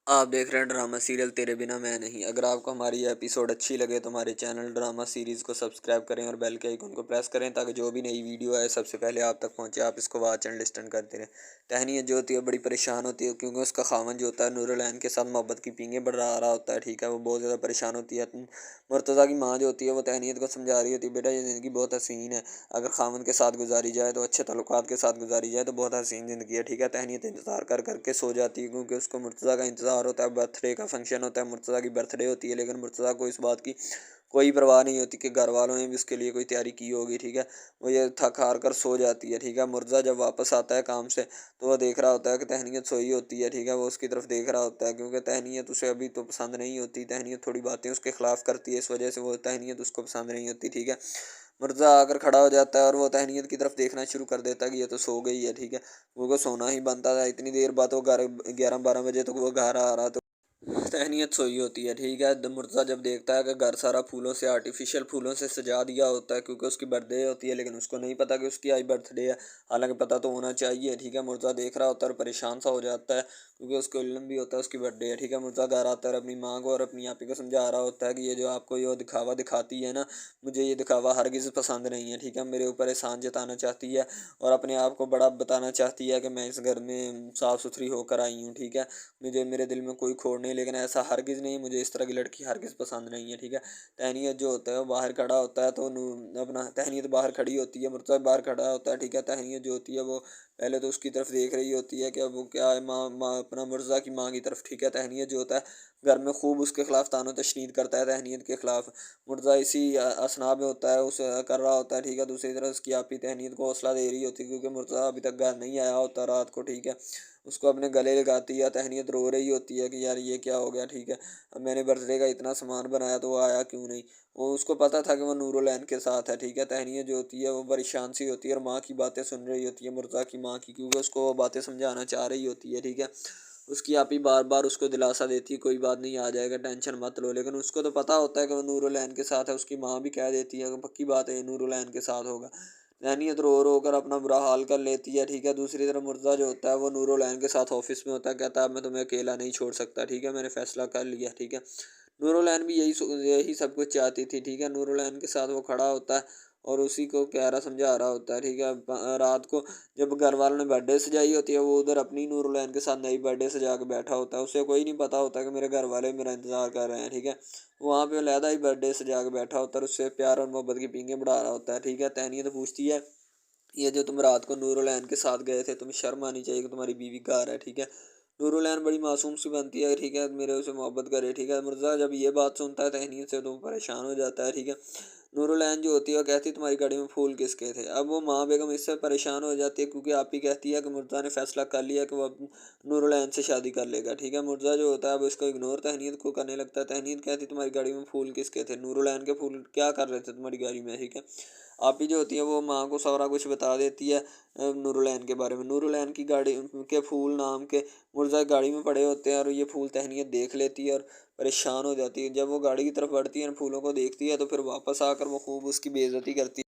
आप देख रहे हैं ड्रामा सीरियल तेरे बिना मैं नहीं। अगर आपको हमारी ये एपिसोड अच्छी लगे तो हमारे चैनल ड्रामा सीरीज़ को सब्सक्राइब करें और बेल के आइकन को प्रेस करें ताकि जो भी नई वीडियो आए सबसे पहले आप तक पहुंचे। आप इसको वॉच एंड लिस्टन करते रहें। टहनियत जो होती है बड़ी परेशान होती है क्योंकि उसका खामन जो होता है नूरुलैन के साथ मोहब्बत की पींगें बढ़ा रहा होता है। ठीक है, वो बहुत ज़्यादा परेशान होती है। मुर्तज़ा की माँ जो होती है वो टहनियत को समझा रही होती है, बेटा ये ज़िंदगी बहुत हसीन है। अगर खामन के साथ गुजारी जाए तो अच्छे तल्लुकात के साथ गुजारी जाए तो बहुत हसीन ज़िंदगी है। ठीक है, टहनियत इंतज़ार कर करके सो जाती है क्योंकि उसको मुर्तज़ा का इंतज़ार होता है। बर्थडे का फंक्शन होता है, मुर्तज़ा की बर्थडे होती है, लेकिन मुर्तज़ा को इस बात की कोई परवाह नहीं होती कि घर वालों ने भी उसके लिए कोई तैयारी की होगी। ठीक है, वो ये थक हार कर सो जाती है। ठीक है, मुर्तज़ा जब वापस आता है काम से तो वह देख रहा होता है कि तहनीत सोई होती है। ठीक है, वो उसकी तरफ देख रहा होता है क्योंकि तहनीत उसे अभी तो पसंद नहीं होती। तहनीत थोड़ी बातें उसके खिलाफ करती है, इस वजह से वो तहनीत उसको पसंद नहीं होती। ठीक है, मुर्तज़ा आकर खड़ा हो जाता है और वो तहनीत की तरफ देखना शुरू कर देता है कि ये तो सो गई है। ठीक है, वो सोना ही बनता था। इतनी देर बाद वो 11-12 बजे तक वो घर आ रहा, तो टहनियत सोई होती है। ठीक है, मुर्तज़ा जब देखता है कि घर सारा फूलों से, आर्टिफिशियल फूलों से सजा दिया होता है क्योंकि उसकी बर्थडे होती है, लेकिन उसको नहीं पता कि उसकी आज बर्थडे है। हालांकि पता तो होना चाहिए। ठीक है, मुर्तज़ा देख रहा होता है और परेशान सा हो जाता है क्योंकि उसको इल्म भी होता है उसकी बर्थडे है। ठीक है, मुर्तज़ा घर आता है और अपनी माँ को और अपनी आपी को समझा रहा होता है कि ये जो आपको ये दिखावा दिखाती है ना, मुझे ये दिखावा हरगिज़ पसंद नहीं है। ठीक है, मेरे ऊपर एहसान जताना चाहती है और अपने आप को बड़ा बताना चाहती है कि मैं इस घर में साफ़ सुथरी होकर आई हूँ। ठीक है, मुझे मेरे दिल में कोई खोट नहीं, लेकिन ऐसा हरगिज़ नहीं, मुझे इस तरह की लड़की हरगिज़ पसंद नहीं है। ठीक है, तहनीत जो होता है वो बाहर खड़ा होता है, तो अपना तहनीत बाहर खड़ी होती है, मुर्तज़ा बाहर खड़ा होता है। ठीक है, तहनीत जो होती है वो पहले तो उसकी तरफ देख रही होती है कि अब वो क्या है, माँ अपना मुर्तज़ा की माँ की तरफ। ठीक है, तहनीत जो होता है घर में खूब उसके खिलाफ तानो तशनीद करता है तहनीत के खिलाफ। मुर्तज़ा इसी असना में होता है, उस कर रहा होता है। ठीक है, दूसरी तरफ उसकी आपी तहनीत को हौसला दे रही होती है क्योंकि मुर्तज़ा अभी तक घर नहीं आया होता रात को। ठीक है, उसको अपने गले लगाती है। तहनीत रो रही होती है कि यार ये क्या हो गया। ठीक है, अब मैंने बर्थडे का इतना सामान बनाया तो वो आया क्यों नहीं। वो उसको पता था कि वो नूरुलैन के साथ है। ठीक है, तहनीत जो होती है वो परेशान सी होती है और माँ की बातें सुन रही होती है, मुर्तज़ा की माँ की, क्योंकि उसको वो बातें समझाना चाह रही होती है। ठीक है, उसकी आपी बार बार उसको दिलासा देती है कोई बात नहीं, आ जाएगा, टेंशन मत लो, लेकिन उसको तो पता होता है कि वो नूरुलैन के साथ है। उसकी माँ भी कह देती है कि पक्की बात है ये नूरुलैन के साथ होगा। तहनीत रो रो कर अपना बुरा हाल कर लेती है। ठीक है, दूसरी तरफ मुर्तज़ा जो होता है वो नूरुलैन के साथ ऑफिस में होता है, कहता है मैं तुम्हें अकेला नहीं छोड़ सकता। ठीक है, मैंने फैसला कर लिया। ठीक है, नूरुलैन भी यही सब कुछ चाहती थी। ठीक है, नूरुलैन के साथ वो खड़ा होता है और उसी को कह रहा समझा रहा होता है। ठीक है, रात को जब घर वालों ने बर्थडे सजाई होती है वो उधर अपनी नूरुलैन के साथ नई बर्थडे सजा के बैठा होता है। उसे कोई नहीं पता होता कि मेरे घर वाले मेरा इंतज़ार कर रहे हैं। ठीक है, वहाँ पे अलहदा ही बर्थडे सजा के बैठा होता है और उससे प्यार और मोहब्बत की पींगें बढ़ा रहा होता है। ठीक है, तहनीत पूछती है ये जो तुम रात को नूरुलैन के साथ गए थे, तुम्हें शर्म आनी चाहिए कि तुम्हारी बीवी घर है। ठीक है, नूरुलैन बड़ी मासूम सी बनती है। ठीक है, मेरे उसे मोहब्बत करे। ठीक है, मुर्तज़ा जब ये बात सुनता है तहनीत से तो वो परेशान हो जाता है। ठीक है, नूरुलैन जो होती है वो कहती है तुम्हारी गाड़ी में फूल किसके थे। अब वो माँ बेगम इससे परेशान हो जाती है क्योंकि आप ही कहती है कि मुर्तज़ा ने फैसला कर लिया कि वो अब नूरुलैन से शादी कर लेगा। ठीक है, मुर्तज़ा जो होता है अब इसको इग्नोर तहनीत को करने लगता है। तहनीत कहती तुम्हारी गाड़ी में फूल किसके थे, नूरुलैन के फूल क्या कर रहे थे तुम्हारी गाड़ी में। ठीक है, आप ही जो होती है वो माँ को सारा कुछ बता देती है नूरुलैन के बारे में। नूरुलैन की गाड़ी के फूल नाम के मुर्तज़ा गाड़ी में पड़े होते हैं और ये फूल तहनीत देख लेती है और परेशान हो जाती है। जब वो गाड़ी की तरफ बढ़ती है, फूलों को देखती है, तो फिर वापस आकर वो खूब उसकी बेइज्जती करती है।